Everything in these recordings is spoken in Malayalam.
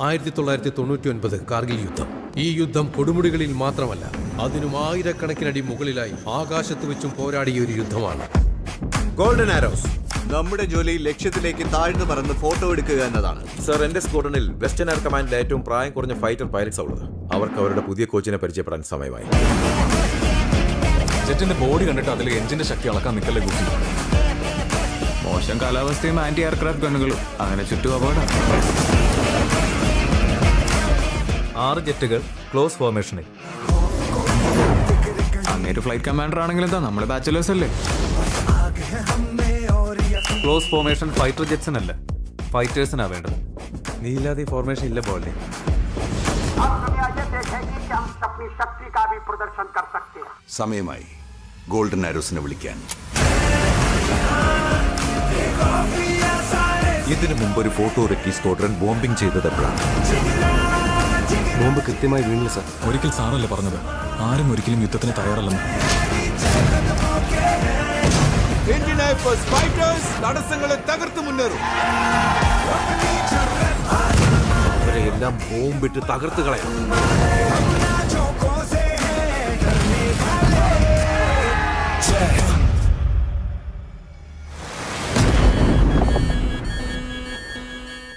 1999 കാർഗിൽ യുദ്ധം. ഈ യുദ്ധം കൊടുമുടികളിൽ മാത്രമല്ല, അതിനും ആയിരക്കണക്കിനടി മുകളിലായി ആകാശത്ത് വെച്ചും പോരാടിയ ഒരു യുദ്ധമാണ്. ഗോൾഡൻ ആരോസ് നമ്മുടെ ജോലി ലക്ഷ്യത്തിലേക്ക് താഴ്ന്നു പറന്ന് ഫോട്ടോ എടുക്കുക എന്നതാണ്. സർ, എന്റെ സ്ക്വാഡനിൽ വെസ്റ്റേൺ എയർ കമാൻഡിലെ ഏറ്റവും പ്രായം കുറഞ്ഞ ഫൈറ്റർ പൈലറ്റ്സ് ഉള്ളത്. അവർക്ക് അവരുടെ പുതിയ കോച്ചിനെ പരിചയപ്പെടാൻ സമയമായി. ജെറ്റിന്റെ ബോഡി കണ്ടിട്ട് അതിലെ എഞ്ചിന്റെ ശക്തി അളക്കാൻ നിൽക്കല്ലേ കുട്ടി. മോശം കാലാവസ്ഥയും ആന്റി എയർക്രാഫ്റ്റ് ഗണ്ണുകളും അങ്ങനെ ചുറ്റും അപകടം. 6 ജെറ്റുകൾ ക്ലോസ് ഫോർമേഷനിൽ. അങ്ങേര് ഫ്ലൈറ്റ് കമാൻഡർ ആണെങ്കിൽ എന്താ, നമ്മള് ബാച്ചിലേഴ്സ് അല്ലേ. ക്ലോസ് ഫോർമേഷൻ ഫൈറ്റർ ജെറ്റ്സിനല്ല, ഫൈറ്റേഴ്സിനാ വേണ്ടത്. നീ ഇല്ലാതെ ഫോർമേഷൻ ഇല്ല പോലെ. സമയമായി ഗോൾഡൻ ആരോസിനെ വിളിക്കാൻ. ഇതിനു മുമ്പ് ഒരു ഫോട്ടോ റെക്കി സ്ക്വാഡ്രൺ ബോംബിംഗ് ചെയ്തത് എപ്പോഴാണ്? ബോംബ് കൃത്യമായി വീണില്ല സാർ. ഒരിക്കൽ സാറല്ലേ പറഞ്ഞത്, ആരും ഒരിക്കലും യുദ്ധത്തിന് തയ്യാറല്ലെന്ന്. തടസ്സങ്ങളെ തകർത്ത് മുന്നേറും. അവരെ എല്ലാം ബോംബിട്ട് തകർത്ത് കളയാം.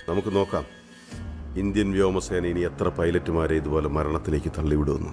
നമുക്ക് നോക്കാം ഇന്ത്യൻ വ്യോമസേന ഇനി എത്ര പൈലറ്റുമാരെ ഇതുപോലെ മരണത്തിലേക്ക് തള്ളിവിടുമെന്ന്.